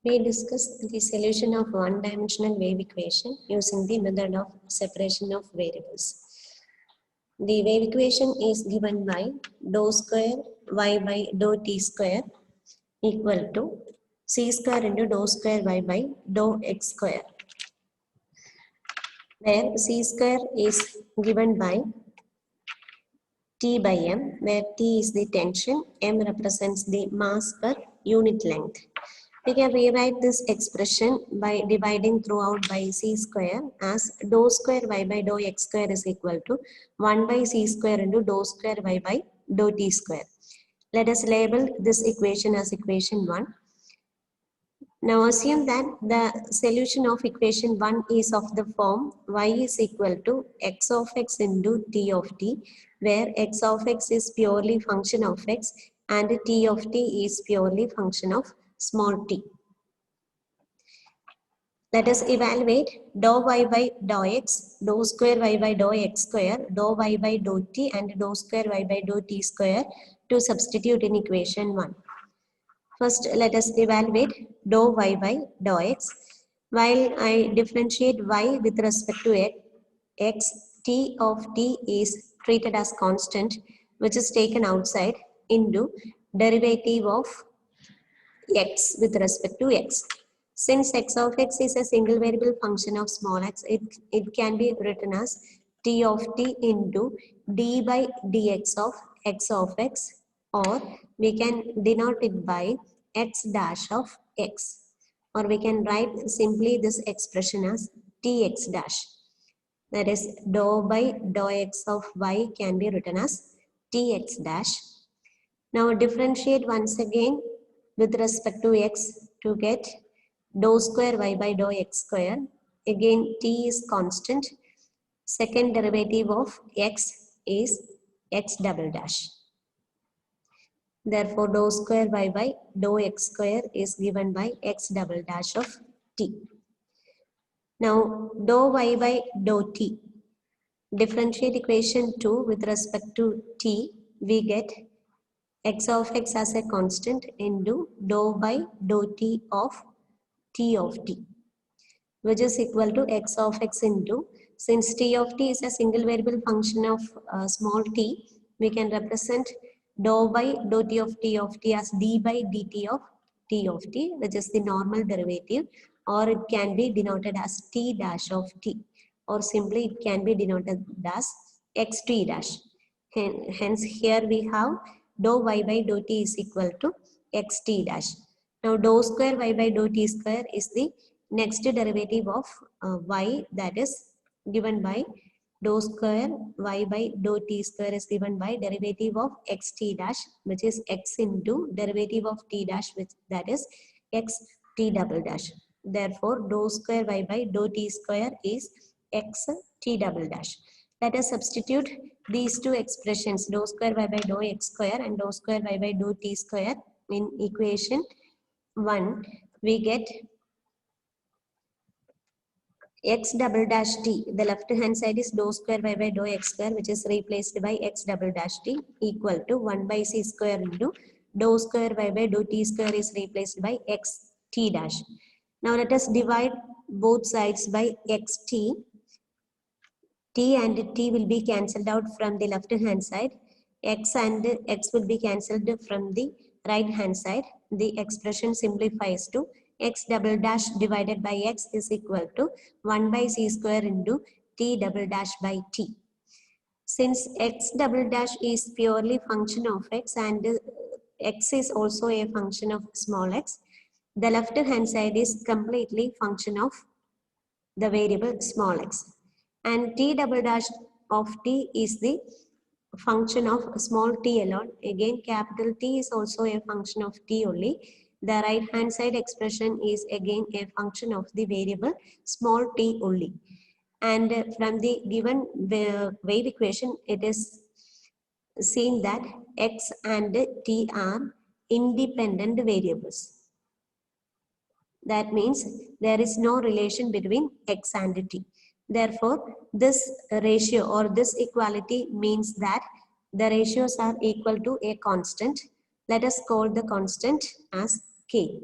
We discussed the solution of one-dimensional wave equation using the method of separation of variables. The wave equation is given by dou square y by dou t square equal to c square into dou square y by dou x square, where c square is given by T by m, where T is the tension, m represents the mass per unit length. We can rewrite this expression by dividing throughout by c square as dou square y by dou x square is equal to 1 by c square into dou square y by dou t square. Let us label this equation as equation 1. Now assume that the solution of equation 1 is of the form y is equal to x of x into t of t, where x of x is purely function of x and t of t is purely function of small t. Let us evaluate dou y by dou x, dou square y by dou x square, dou y by dou t and dou square y by dou t square to substitute in equation 1. First, let us evaluate dou y by dou x. While I differentiate y with respect to x, t of t is treated as constant, which is taken outside, into derivative of x with respect to x. Since x of x is a single variable function of small x, it can be written as t of t into d by dx of x, or we can denote it by x dash of x, or we can write simply this expression as tx dash. That is, dou by dou x of y can be written as tx dash. Now differentiate once again with respect to x to get dou square y by dou x square. Again t is constant. Second derivative of x is x double dash. Therefore dou square y by dou x square is given by x double dash of t. Now dou y by dou t. Differentiate equation 2 with respect to t, we get x of x as a constant into dou by dou t of t, which is equal to x of x into, since t of t is a single variable function of small t, we can represent dou by dou t of t as d by dt of t, which is the normal derivative, or it can be denoted as t dash of t, or simply it can be denoted as xt dash. Hence here we have dou y by dou t is equal to xt dash. Now dou square y by dou t square is the next derivative of y, that is given by dou square y by dou t square is given by derivative of xt dash, which is x into derivative of t dash, which that is x t double dash. Therefore dou square y by dou t square is x t double dash. Let us substitute these two expressions, dou square y by dou x square and dou square y by dou t square, in equation 1. We get x double dash t. The left hand side is dou square y by dou x square, which is replaced by x double dash t, equal to 1 by c square into dou square y by dou t square is replaced by x t dash. Now let us divide both sides by xt. T and t will be cancelled out from the left hand side. X and x will be cancelled from the right hand side. The expression simplifies to x double dash divided by x is equal to 1 by c square into t double dash by t. Since x double dash is purely function of x and x is also a function of small x, the left hand side is completely function of the variable small x, and t double dash of t is the function of small t alone. Again, capital T is also a function of t only. The right hand side expression is again a function of the variable small t only. And from the given wave equation, it is seen that x and t are independent variables. That means there is no relation between x and t. Therefore, this ratio or this equality means that the ratios are equal to a constant. Let us call the constant as k.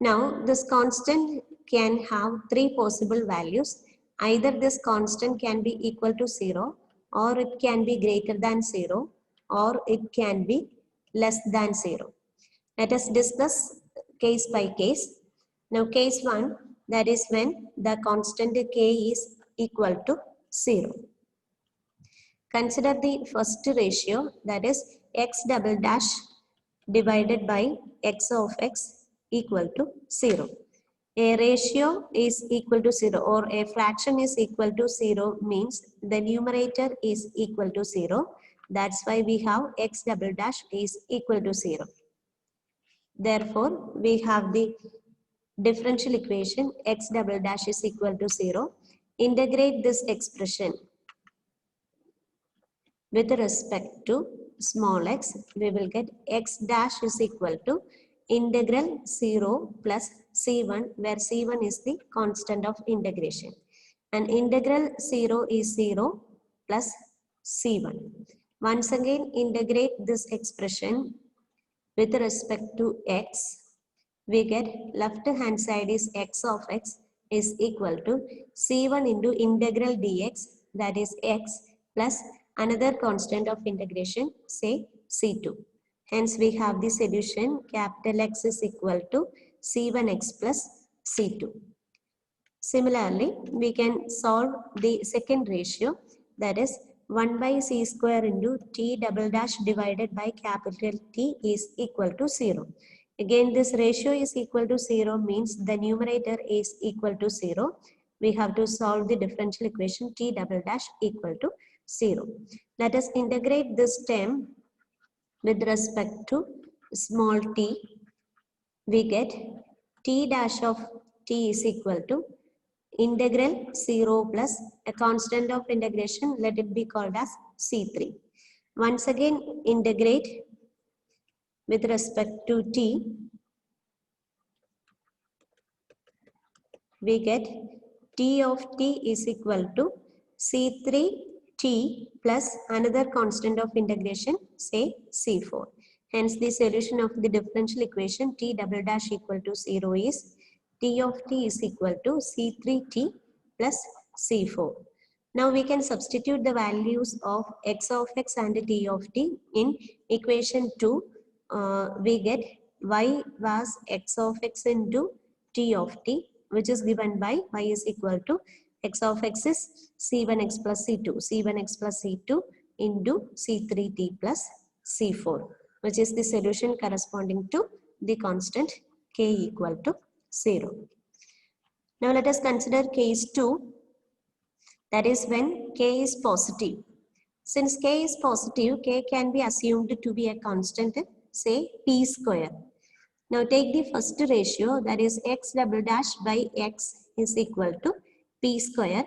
Now this constant can have three possible values. Either this constant can be equal to 0, or it can be greater than 0, or it can be less than 0. Let us discuss case by case. Now case 1, that is when the constant k is equal to 0. Consider the first ratio, that is x double dash divided by x of x equal to 0. A ratio is equal to 0 or a fraction is equal to 0 means the numerator is equal to 0. That's why we have x double dash is equal to 0. Therefore, we have the differential equation x double dash is equal to 0. Integrate this expression with respect to small x, we will get x dash is equal to integral 0 plus c1, where c1 is the constant of integration, and integral 0 is 0 plus c1. Once again, integrate this expression with respect to x, we get left hand side is x of x is equal to c1 into integral dx, that is x, plus another constant of integration, say c2. Hence we have the solution capital X is equal to c1x plus c2. Similarly, we can solve the second ratio, that is 1 by c square into t double dash divided by capital T is equal to 0. Again, this ratio is equal to 0 means the numerator is equal to 0. We have to solve the differential equation t double dash equal to 0. Let us integrate this term with respect to small t. We get t dash of t is equal to integral 0 plus a constant of integration, let it be called as C3. Once again, integrate with respect to t, we get t of t is equal to C3t plus another constant of integration, say C4. Hence the solution of the differential equation t double dash equal to 0 is t of t is equal to C3t plus C4. Now we can substitute the values of x of x and t of t in equation 2. We get y was x of x into t of t, which is given by y is equal to x of x is c1x plus c2, c1x plus c2 into c3t plus c4, which is the solution corresponding to the constant k equal to 0. Now let us consider case 2, that is when k is positive. Since k is positive, k can be assumed to be a constant, say p square. Now take the first ratio, that is x double dash by x is equal to p square.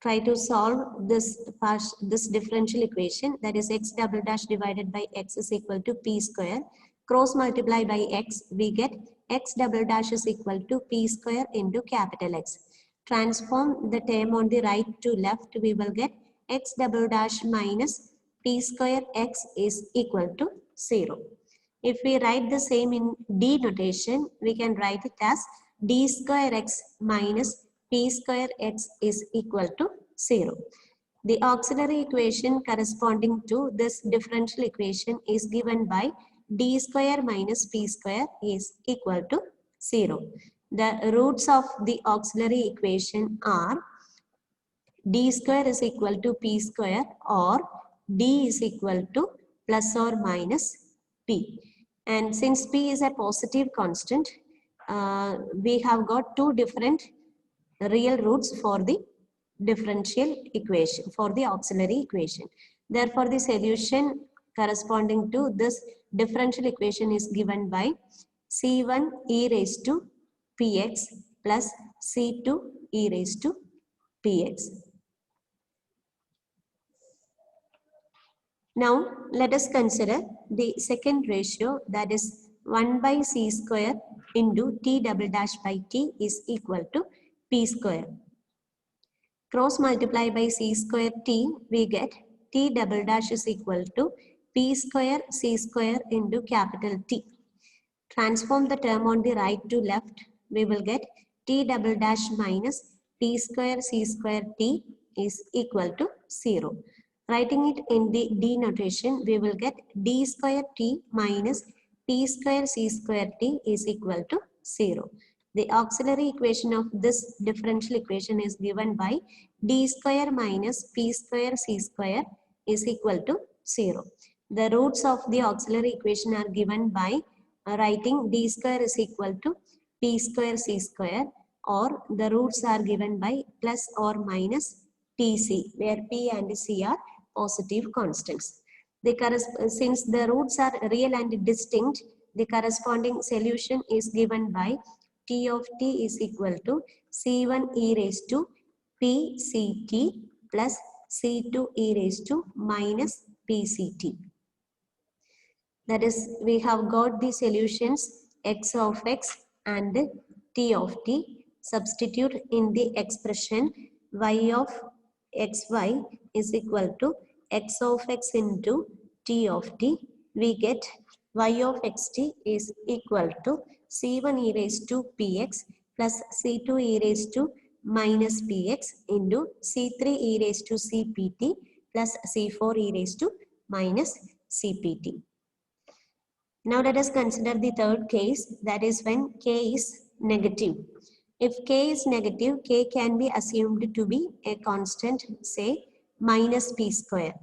Try to solve this differential equation, that is x double dash divided by x is equal to p square. Cross multiply by x, we get x double dash is equal to p square into capital X. Transform the term on the right to left, we will get x double dash minus p square x is equal to 0. If we write the same in d notation, we can write it as d square x minus p square x is equal to 0. The auxiliary equation corresponding to this differential equation is given by d square minus p square is equal to 0. The roots of the auxiliary equation are d square is equal to p square, or d is equal to plus or minus p. And since p is a positive constant, we have got two different real roots for the differential equation, for the auxiliary equation. Therefore, the solution corresponding to this differential equation is given by c1 e raised to px plus c2 e raised to px. Now, let us consider the second ratio, that is 1 by c square into t double dash by t is equal to p square. Cross multiply by c square t, we get t double dash is equal to p square c square into capital T. Transform the term on the right to left, we will get t double dash minus p square c square t is equal to 0. Writing it in the d notation, we will get d square t minus p square c square t is equal to 0. The auxiliary equation of this differential equation is given by d square minus p square c square is equal to 0. The roots of the auxiliary equation are given by writing d square is equal to p square c square, or the roots are given by plus or minus tc, where p and c are positive constants. Since the roots are real and distinct, the corresponding solution is given by t of t is equal to c1 e raised to p ct plus c2 e raised to minus pct. That is, we have got the solutions x of x and t of t. Substitute in the expression y of xy is equal to x of x into t of t. We get y of xt is equal to c1 e raised to px plus c2 e raised to minus px into c3 e raised to cpt plus c4 e raised to minus cpt. Now let us consider the third case, that is when k is negative. If k is negative, k can be assumed to be a constant, say minus p square.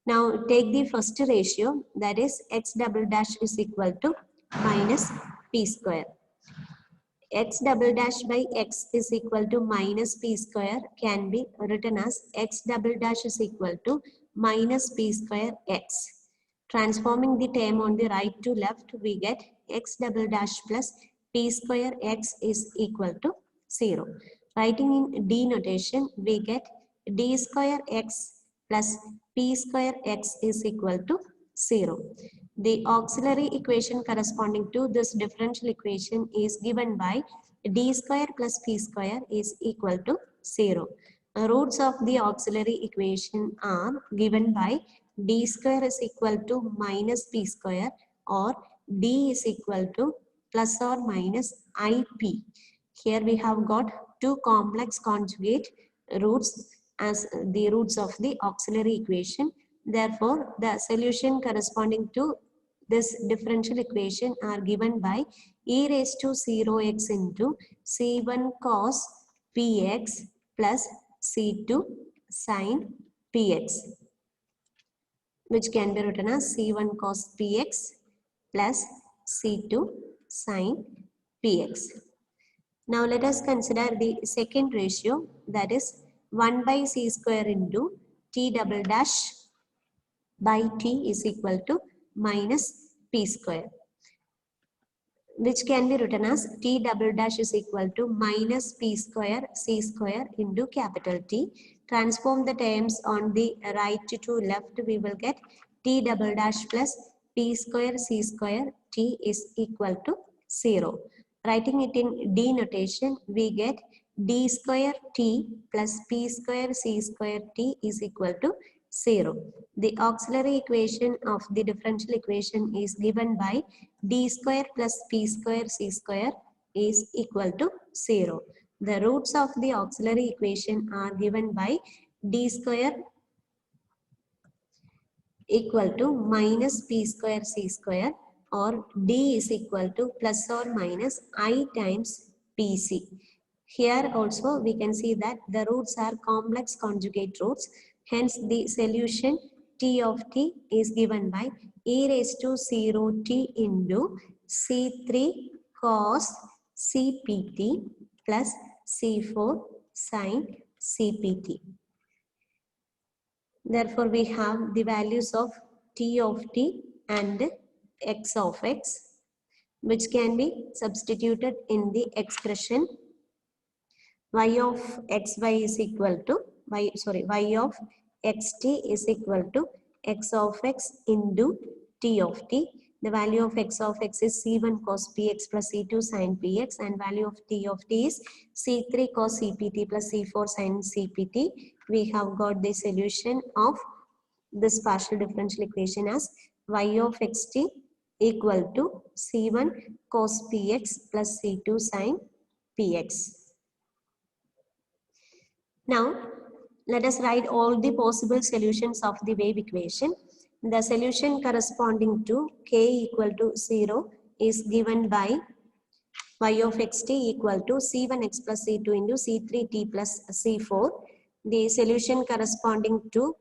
Now take the first ratio, that is x double dash is equal to minus p square. X double dash by x is equal to minus p square can be written as x double dash is equal to minus p square x. Transforming the term on the right to left, we get x double dash plus p square x is equal to 0. Writing in d notation, we get d square x plus p square x is equal to 0. The auxiliary equation corresponding to this differential equation is given by d square plus p square is equal to 0. Roots of the auxiliary equation are given by d square is equal to minus p square, or d is equal to plus or minus ip. Here we have got two complex conjugate roots as the roots of the auxiliary equation. Therefore, the solution corresponding to this differential equation are given by e raised to 0x into c1 cos px plus c2 sin px, which can be written as c1 cos px plus c2 sin px. Now let us consider the second ratio, that is 1 by c square into t double dash by t is equal to minus p square, which can be written as t double dash is equal to minus p square c square into capital T. Transform the terms on the right to left, we will get t double dash plus p square c square t is equal to 0. Writing it in d notation, we get d square t plus p square c square t is equal to 0. The auxiliary equation of the differential equation is given by d square plus p square c square is equal to 0. The roots of the auxiliary equation are given by d square equal to minus p square c square, or d is equal to plus or minus I times pc. Here also we can see that the roots are complex conjugate roots. Hence the solution t of t is given by e raised to 0t into c3 cos cpt plus c4 sin cpt. Therefore, we have the values of t of t and x of x, which can be substituted in the expression y of xy is equal to y of xt is equal to x of x into t of t. The value of x of x is c1 cos px plus c2 sin px, and value of t is c3 cos cpt plus c4 sin cpt. We have got the solution of this partial differential equation as y of xt equal to C1 cos Px plus C2 sin Px. Now, let us write all the possible solutions of the wave equation. The solution corresponding to k equal to 0 is given by y of xt equal to c1x plus c2 into c3t plus c4. The solution corresponding to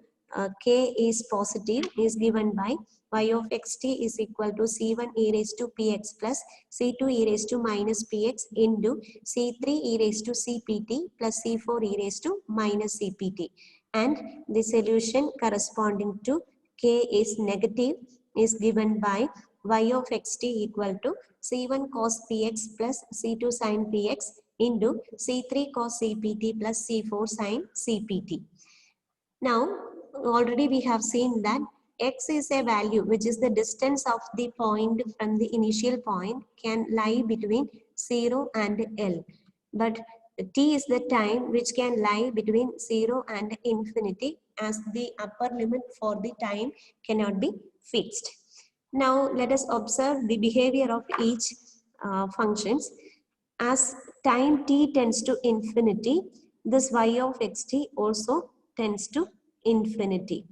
k is positive is given by y of xt is equal to c1 e raised to px plus c2 e raised to minus px into c3 e raised to cpt plus c4 e raised to minus cpt. And the solution corresponding to k is negative is given by y of xt equal to c1 cos px plus c2 sin px into c3 cos cpt plus c4 sin cpt. Now, already we have seen that x is a value which is the distance of the point from the initial point can lie between 0 and L. But t is the time which can lie between 0 and infinity, as the upper limit for the time cannot be fixed. Now, let us observe the behavior of each functions. As time t tends to infinity, this y of xt also tends to infinity.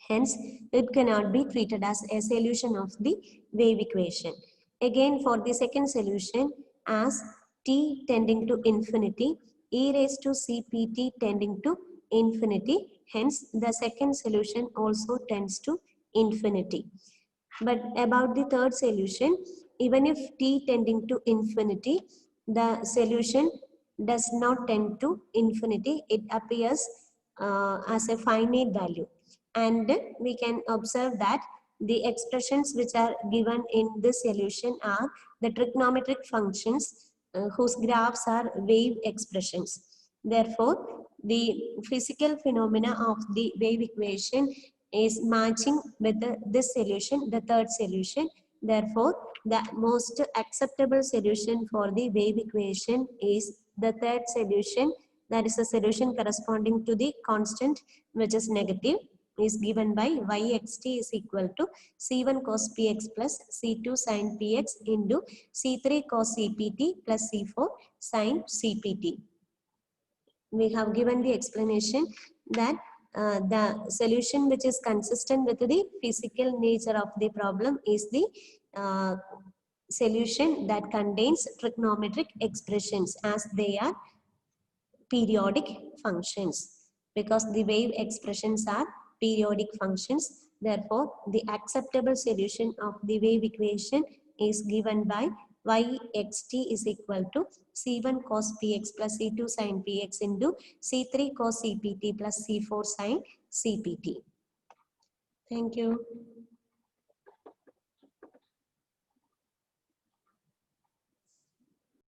Hence, it cannot be treated as a solution of the wave equation. Again, for the second solution, as t tending to infinity, e raised to cpt tending to infinity. Hence, the second solution also tends to infinity. But about the third solution, even if t tending to infinity, the solution does not tend to infinity. It appears as a finite value. And we can observe that the expressions which are given in this solution are the trigonometric functions whose graphs are wave expressions. Therefore, the physical phenomena of the wave equation is matching with this solution, the third solution. Therefore, the most acceptable solution for the wave equation is the third solution, that is a solution corresponding to the constant which is negative, is given by yxt is equal to c1 cos px plus c2 sin px into c3 cos cpt plus c4 sin cpt. We have given the explanation that the solution which is consistent with the physical nature of the problem is the solution that contains trigonometric expressions, as they are periodic functions, because the wave expressions are periodic functions. Therefore, the acceptable solution of the wave equation is given by yxt is equal to c1 cos px plus c2 sin px into c3 cos cpt plus c4 sin cpt. Thank you.